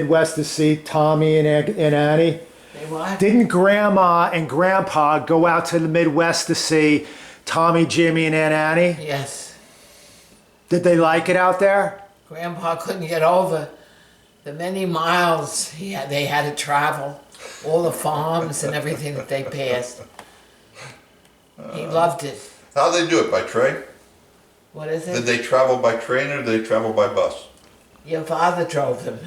Midwest to see Tommy and Annie? They what? Didn't Grandma and Grandpa go out to the Midwest to see Tommy, Jimmy, and Aunt Annie? Yes. Did they like it out there? Grandpa couldn't get over the many miles they had to travel, all the farms and everything that they passed. He loved it. How'd they do it, by train? What is Did it? they travel by train or did they travel by bus? Your father drove them.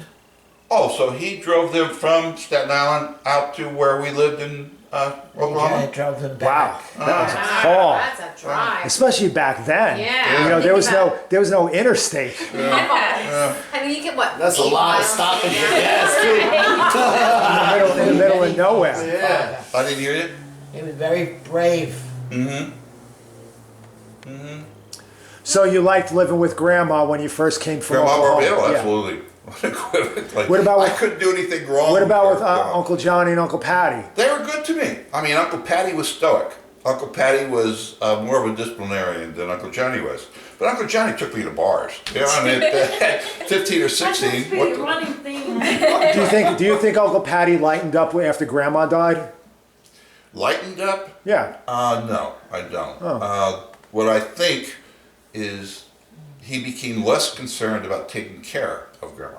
Oh, so he drove them from Staten Island out to where we lived in Yeah, Oklahoma? drove them Wow, back. that was a Wow, haul. that's a drive. Especially back then. Yeah. You know, there was Think no interstate. I mean, you get what? That's a 8 lot of miles stopping from for there? gas, too. In the middle of nowhere. Yeah. I didn't hear you? He was very brave. Mm-hmm. So you liked living with Grandma when you first came from Grandma Oklahoma? Barbato, Yeah. absolutely. Like, What about I with- couldn't do anything wrong. What about with Grandma. Uncle Johnny and Uncle Patty? They were good to me. I mean, Uncle Patty was stoic. Uncle Patty was more of a disciplinarian than Uncle Johnny was. But Uncle Johnny took me to bars. You know, I mean, at 15 or 16. What the- running thing. Do you think Uncle Patty lightened up after Grandma died? lightened up? Yeah. No, I don't. What I think is he became less concerned about taking care of Grandma.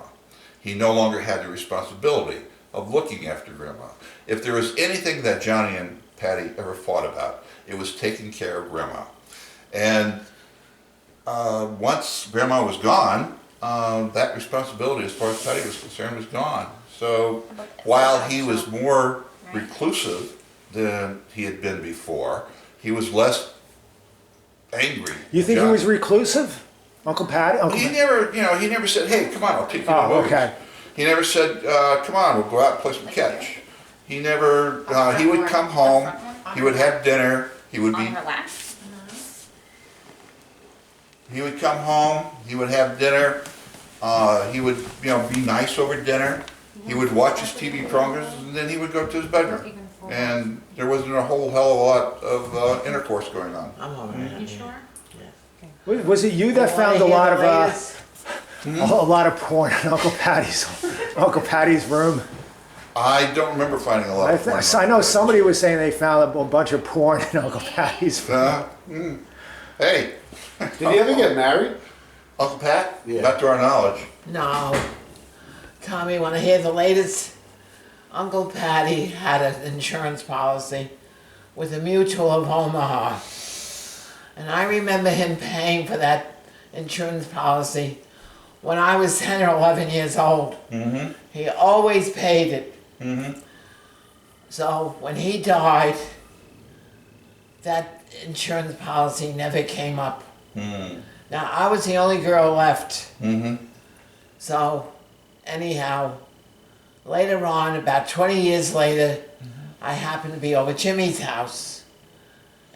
He no longer had the responsibility of looking after Grandma. If there was anything that Johnny and Patty ever fought about, it was taking care of Grandma. And once Grandma was gone, that responsibility, as far as Patty was concerned, was gone. So while he was more reclusive than he had been before, he was less angry. You think he Johnny. was reclusive? Uncle Patty? He never, he never said, "Hey, come on, I'll take you to the Oh, movies." okay. He never said, "Come on, we'll go out and play some catch." He never. He would come home. He would have dinner. He would On be. her lap. He would come home. He would have dinner. He would, be nice over dinner. He would watch his TV programs, and then he would go to his bedroom. And there wasn't a whole hell of a lot of intercourse going on. I'm all right. You sure? Was it you that found a lot of porn in Uncle Patty's room? I don't remember finding a lot of porn. I know somebody was saying they found a bunch of porn in Uncle Patty's room. Hey, Did he ever get married? Uncle Pat? Yeah. Not to our knowledge. No. Tommy, want to hear the latest? Uncle Patty had an insurance policy with the Mutual of Omaha. And I remember him paying for that insurance policy when I was 10 or 11 years old. Mm-hmm. He always paid it. Mm-hmm. So when he died, that insurance policy never came up. Mm-hmm. Now, I was the only girl left. Mm-hmm. So, anyhow, later on, about 20 years later, I happened to be over Jimmy's house.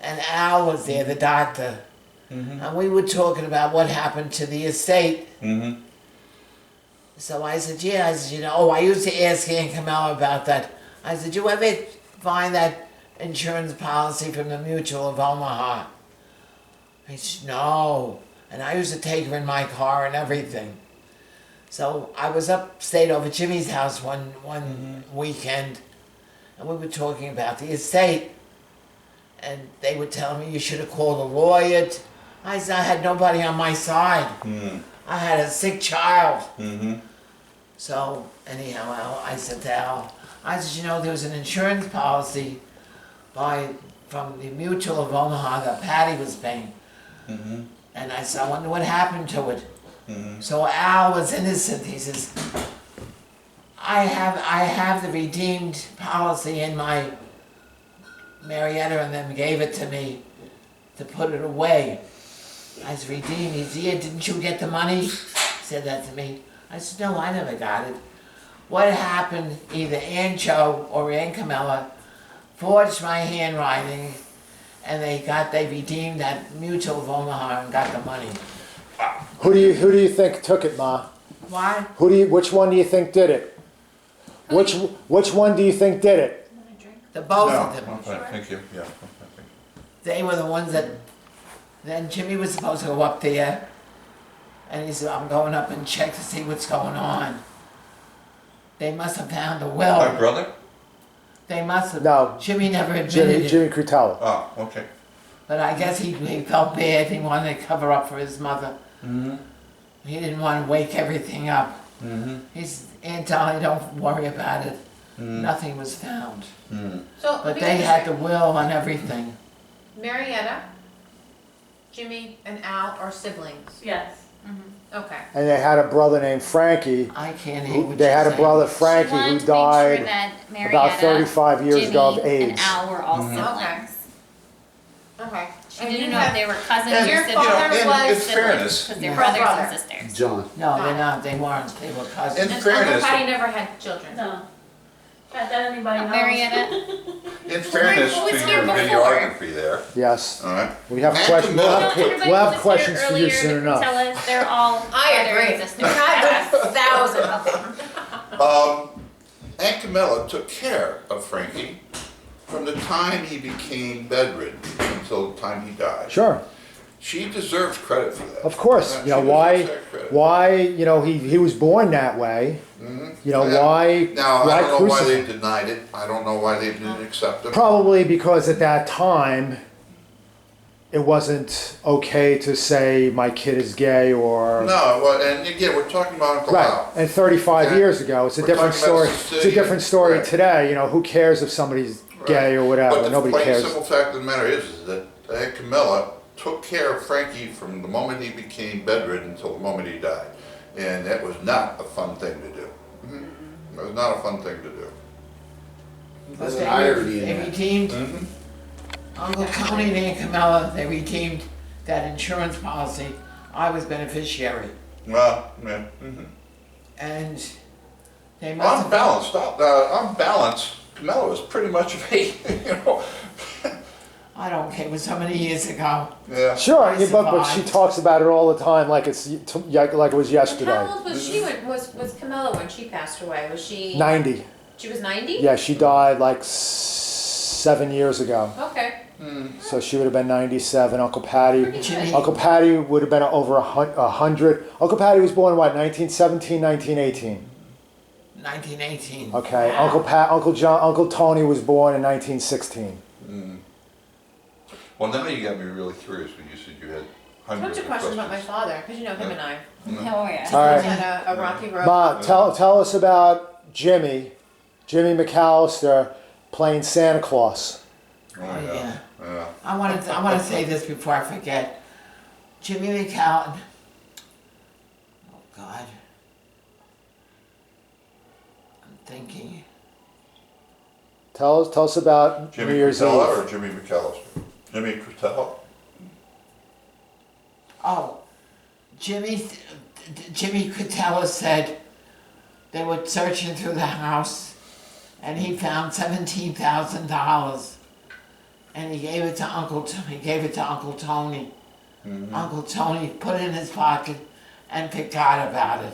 And Al was there, the doctor. And we were talking about what happened to the estate. Mm-hmm. So I said, yeah, I used to ask Aunt Camilla about that. I said, you ever find that insurance policy from the Mutual of Omaha? He said, no. And I used to take her in my car and everything. So I was upstate over Jimmy's house one weekend, and we were talking about the estate. And they were telling me you should have called a lawyer. I said, I had nobody on my side. I had a sick child. Mm-hmm. So anyhow, I said to Al, I said, there was an insurance policy from the Mutual of Omaha that Patty was paying. Mm-hmm. And I said, I wonder what happened to it. Mm-hmm. So Al was innocent. He says, I have the redeemed policy in my Marietta, and them gave it to me to put it away. I said, redeemed? He said, yeah, didn't you get the money? He said that to me. I said, no, I never got it. What happened, either Aunt Joe or Aunt Camilla forged my handwriting, and they redeemed that Mutual of Omaha and got the money. Who do you think took it, Ma? Why? Which one do you think did it? Which one do you think did it? The both No, of them. okay, thank you. Yeah. Okay. They were the ones that, then Jimmy was supposed to go up there, and he said, I'm going up and check to see what's going on. they must have found a My will. brother? They must have. No. Jimmy never admitted it. Jimmy Crutello. Oh, okay. But I guess he felt bad. He wanted to cover up for his mother. Mm-hmm. He didn't want to wake everything up. Mm-hmm. He's, Aunt Dolly, don't worry about it. Mm. Nothing was found. Mm. So, But they had the will and everything. Marietta, Jimmy, and Al are siblings. Yes. Okay. And they had a brother named Frankie. I can't hear what They you're had a saying. brother, She Frankie, wanted who to make sure died that Marietta, about 35 years ago of Jimmy, AIDS. and Al were all Mhm. siblings. Okay. She And didn't you know if have- they were cousins And, or your siblings. father was in fairness, Because they're Yeah. brothers Brother. and sisters. John. No, Got they're it. not. They weren't. They were cousins. In And fairness- Uncle Patty never had children. No. Not that anybody knows. Marietta. in fairness Who was to here your before? videography there, Yes. all right? We have And questions. Camilla. We'll have, Everybody we'll who have was here questions for you earlier soon to enough. Tell us they're all I brothers agree. and sisters. I've got 1,000 of them. Aunt Camilla took care of Frankie from the time he became bedridden until the time he died. Sure. She deserves credit for that. Of course. Yeah, You know, she why, deserves that credit. he was born that way. Mhm. You know, Yeah. why, Now, why I don't know why they crucify? denied it. I don't know why they didn't accept it. Probably because at that time, it wasn't okay to say my kid is gay or. No, well, and again, we're talking about Uncle Right, Al. and 35 Okay. years ago, it's a We're different talking about story. It's a Sicilian- different story right. today. You know, who cares if somebody's gay or whatever? But the Nobody plain cares. simple fact of the matter is that Aunt Camilla took care of Frankie from the moment he became bedridden until the moment he died. And that was not a fun thing to do. It was not a fun thing to do. There's But an irony they in that. redeemed Mhm. Uncle Tony and Aunt Camilla. They redeemed that insurance policy. I was beneficiary, Well, yeah. Mhm. and they must On have. balance, on balance, Camilla was pretty much of a, I don't care. It was so many years ago. yeah. Sure, I yeah, but she survived. talks about it all the time like like it was yesterday. How old was she when was Camilla when she passed away? Was she 90. She was 90? Yeah, she died like 7 years ago. Okay. So she would have been 97. Uncle Patty. Pretty Jimmy. good. Uncle Patty would have been over 100. Uncle Patty was born what, 1917, 1918? 1918. Okay. Wow. Uncle Tony was born in 1916. Well, now you got me really curious when you said you had A bunch hundreds of of questions about my questions. father, because you know him and I. Oh, yeah. All right. Had a rocky road. Ma, tell us about Jimmy McAllister playing Santa Claus. Oh, Oh, yeah. Yeah. I want to say this before I forget. Jimmy McCowan. Oh God. I'm thinking. Tell us about Jimmy New Year's Cretella Eve. or Jimmy McAllister? Jimmy Cretella? Oh, Jimmy Cretella said they were searching through the house, and he found $17,000, and he gave it to Uncle Tony. Uncle Tony put it in his pocket and forgot about it.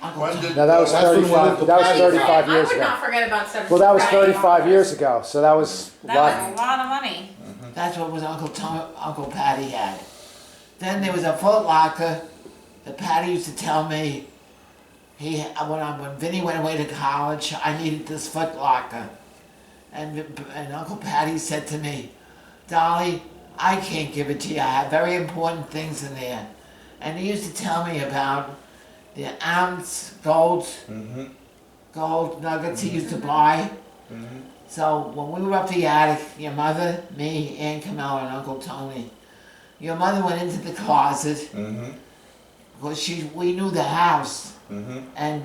Uncle When Tony- did, Now that was That's when 35. Uncle That was Patty 35 I years would ago. not forget about 7. Well, that was 35 years ago. So that was That was a lot of money. That's what was Uncle Patty had. Then there was a Foot Locker that Patty used to tell me. When Vinny went away to college, I needed this Foot Locker, and Uncle Patty said to me, "Dolly, I can't give it to you. I have very important things in there." And he used to tell me about the ounce gold nuggets he used to buy. So when we were up the attic, your mother, me, Aunt Camilla, and Uncle Tony, your mother went into the closet because we knew the house, and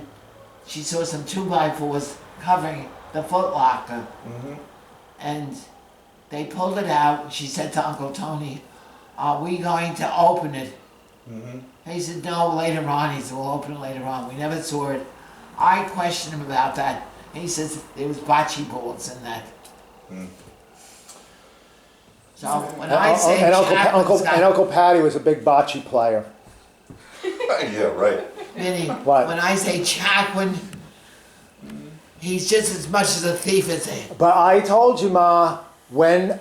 she saw some 2x4s covering the Foot Locker, and they pulled it out. And she said to Uncle Tony, "Are we going to open it?" He said, "No, later on." He said, "We'll open it later on." We never saw it. I questioned him about that. He says there was bocce balls in that. So when I say and Chapman's got- Uncle Patty was a big bocce player. Yeah, right. Vinny, What? when I say Chapman, he's just as much as a thief as him. But I told you, Ma, when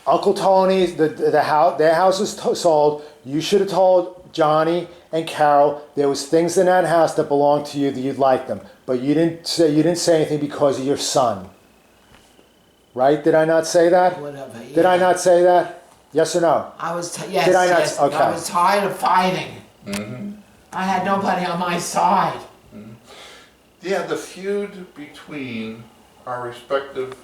Uncle Tony's their house was sold, you should have told Johnny and Carol, there was things in that house that belonged to you that you'd like them, but you didn't say anything because of your son. Right? Did I not say that? Whatever. Did I not say that? Yes or no? I was, yes, Did I not- yes. okay. I was tired of fighting. I had nobody on my side. Yeah, the feud between our respective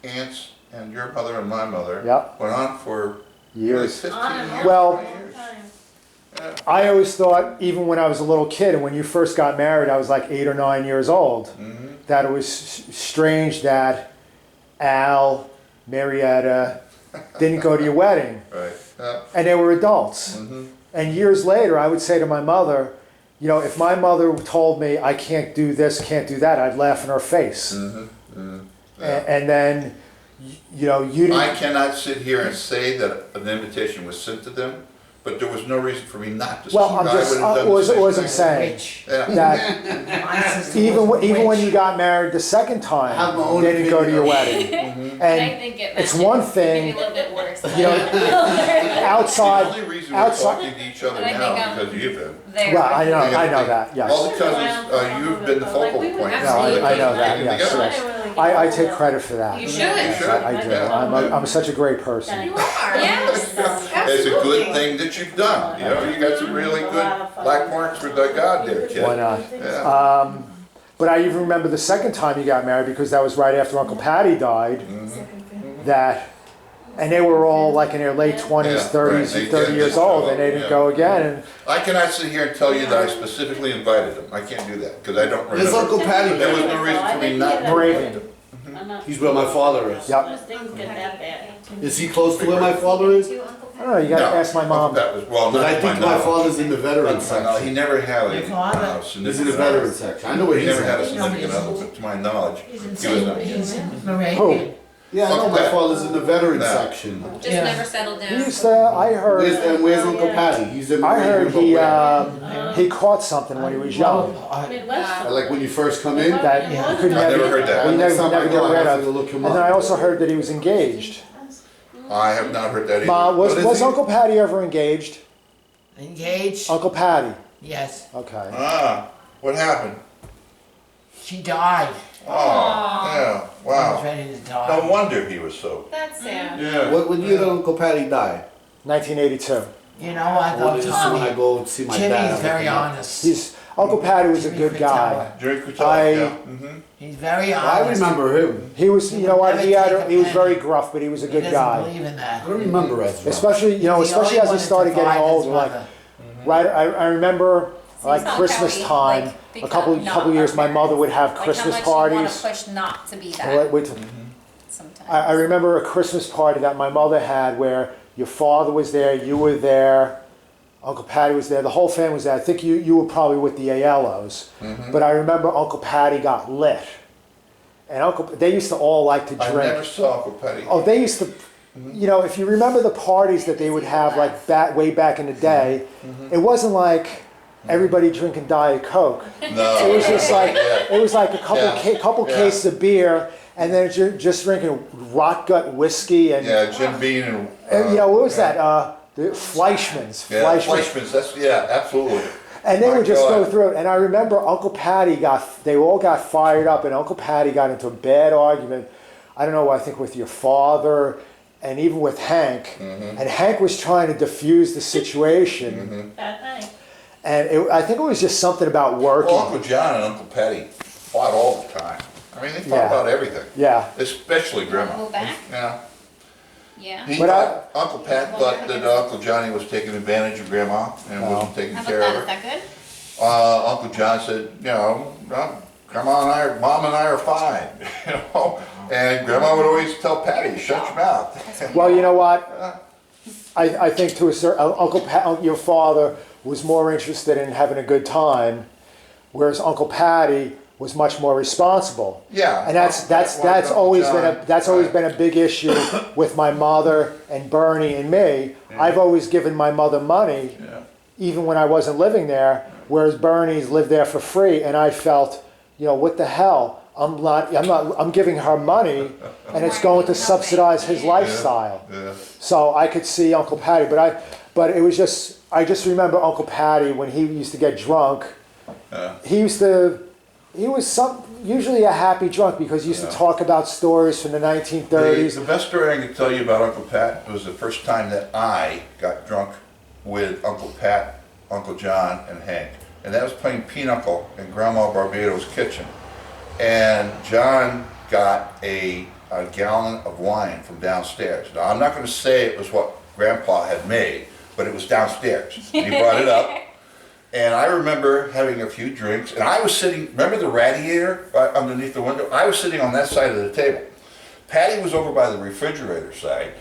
aunts and your mother and my mother Yep. went on for Years. 15 On and years. on. Well, 20 years. Yeah. I always thought, even when I was a little kid, and when you first got married, I was like 8 or 9 years old, that it was strange that Al, Marietta didn't go to your wedding. Right. Yeah. And they were adults. And years later, I would say to my mother, you know, if my mother told me I can't do this, can't do that, I'd laugh in her face. And then, you know, you didn't. I cannot sit here and say that an invitation was sent to them, but there was no reason for me not to. Well, say I'm I just, would have done the was same I'm thing. saying Rich. Yeah. that My sister even was a even when witch. you got married the second I have my time, own they didn't go to your opinion. wedding. And I And think it it's matches one maybe thing, a little bit worse. you know, The outside, only reason we're outside. talking to each other But I now think, because of you, Ben. there. Well, I know that, All yes. because you've been the focal point. No, I know that, yes, yes. I take credit for that. You should. I do. I'm such a great person. You are. Yes. It's a good thing that you've done. You know, you got some really good black marks for the God there, kid. Why not? Yeah. But I even remember the second time you got married, because that was right after Uncle Patty died, that, and they were all like in their late 20s, Yeah, 30s, right. They 30 years didn't old, show and they up, didn't yeah. go again. And I cannot sit here and tell you that I specifically invited them. I can't do that because I don't There's remember. Uncle Patty. There was no reason for me not to Moravian. invite them. He's where my father is. Yep. Things get that bad. Is he close to where my father is? To Uncle I don't know, you gotta No, ask my mom. That was, well, But not I to think my my knowledge. father's in the veteran Not to my knowledge. He section. never had Your a father? He's in the significant veteran other. section. I know where He he's never had a at. significant other, but to my knowledge, he was not. He's in Who? Moravian. Yeah, I know my father's in the veteran No. section. Just Yeah. never settled He down. used to, I Where's heard, Uncle Patty? He's in the I heard Moravian. he caught something when he was young. Midwest. Like when you first come in? That you could I never heard that. well, you Next never, time I never go, get I rid have of. to look him And then I up. also heard that he was engaged. I have not heard that either. Ma, What is was he? Uncle Patty ever engaged? Engaged? Uncle Patty, Yes. okay. Ah, what happened? She died. Oh, yeah, She was wow. ready to No die. wonder he was so. That's sad. Yeah. What year did Uncle Patty die? 1982. You know what, Well, though, just when I Tommy? go see my dad. Jimmy's I'm very looking up. honest. Uncle Patty was a Jimmy good guy. Jerry Coutelle, I- yeah. Mm-hmm. He's very I honest. remember him. He was, you know what, he was Never very take a gruff, but he was a He good doesn't guy. believe in that. I don't remember Ezra. Especially, you know, He's the especially only as he one that started getting survived his older, like, mother. right, I remember, like Sounds Christmas how we, time, like, a become couple not years, our my mother would have Like Christmas how much you want parties. to push not to be that Wait, wait till- sometimes. I remember a Christmas party that my mother had where your father was there, you were there, Uncle Patty was there, the whole family was there. I think you were probably with the Aiellos, but I remember Uncle Patty got lit, and they used to all like to I drink. never saw Uncle Petty. Oh, they used to, you know, if you remember the parties that they would have like way back in the day, it wasn't like everybody drinking Diet Coke. No. It was just like Yeah. it was like a couple Yeah. Yeah. cases of beer, and then just drinking rot gut whiskey and, Yeah, Jim Beam and. you know what was yeah. that? The Fleischmann's. Yeah, Fleischmann's, that's, yeah, absolutely. And they My would just go God. through it. And I remember Uncle Patty they all got fired up, and Uncle Patty got into a bad argument. I don't know, I think with your father and even with Hank. Mm-hmm. And Hank was trying to diffuse the situation. That night. And I think it was just something about working. Well, Uncle John and Uncle Petty fought all the time. I mean, they fought Yeah. about everything, Yeah. especially Go Grandma. back? Yeah. Yeah. He But thought, Uncle Pat thought that Uncle Johnny was taking advantage of Grandma and No. wasn't taking How care about of that? Is her. that good? Uncle John said, you know, Grandma and I, Mom and I are fine, you know. And Grandma would always tell Patty, shut your mouth. Well, you know what? I think to a certain, Uncle Pat, your father was more interested in having a good time, whereas Uncle Patty was much more responsible. Yeah. And that's Uncle always John, been a big issue with my mother and Bernie and me. I've always given my mother money, Yeah. even when I wasn't living there, whereas Bernie's lived there for free, and I felt, you know, what the hell? I'm giving her money, and it's going to subsidize his lifestyle. Yeah. So I could see Uncle Patty, but But it was just, I just remember Uncle Patty when he used to get drunk. He was usually a happy drunk because he used to talk about stories from the 1930s. The best story I can tell you about Uncle Pat was the first time that I got drunk with Uncle Pat, Uncle John, and Hank. And that was playing pinochle in Grandma Barbato's kitchen. And John got a gallon of wine from downstairs. Now, I'm not going to say it was what Grandpa had made, but it was downstairs. He brought it up. And I remember having a few drinks, and I was sitting, remember the radiator underneath the window? I was sitting on that side of the table. Patty was over by the refrigerator side,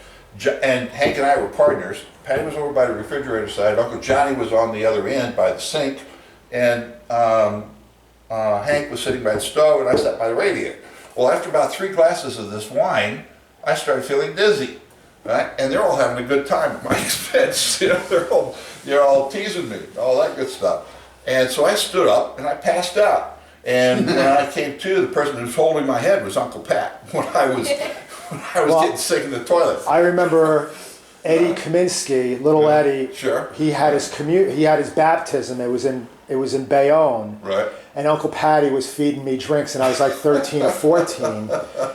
and Hank and I were partners. Patty was over by the refrigerator side, Uncle Johnny was on the other end by the sink, and Hank was sitting by the stove, and I sat by the radiator. Well, after about 3 glasses of this wine, I started feeling dizzy, right? And they're all having a good time at my expense. You know, they're all teasing me, all that good stuff. And so I stood up and I passed out. And when I came to, the person who was holding my head was Uncle Pat when I was getting sick in the toilet. I remember Eddie Kaminsky, little Eddie. Sure. He had his baptism. It was in Bayonne. Right. And Uncle Patty was feeding me drinks, and I was like 13 or 14,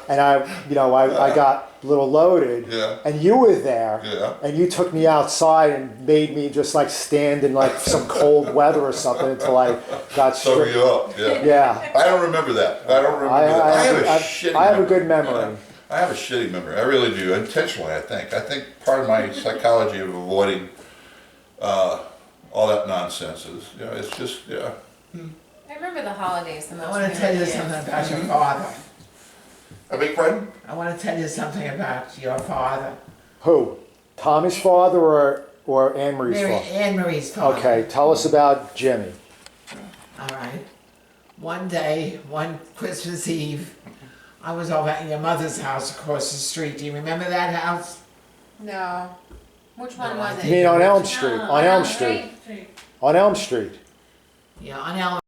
and I got a little loaded. Yeah. And you were there. Yeah. And you took me outside and made me just like stand in like some cold weather or something until I got Sober straight. you up, yeah. Yeah. I don't remember that. I don't remember that. I I have a good memory. I have a shitty memory. I really do. Intentionally, I think. I think part of my psychology of avoiding all that nonsense is, it's just, yeah. I remember the holidays the most. I want to tell you something about your father. I beg pardon? I want to tell you something about your father. Who? Tommy's father or Anne Marie's father? Anne Marie's father. Okay, tell us about Jimmy. All right. One day, one Christmas Eve, I was over at your mother's house across the street. Do you remember that house? No. Which one No, was I You it? mean on Elm No, Street? on On Elm Elm Street? Street. On Elm Street. Yeah, on Elm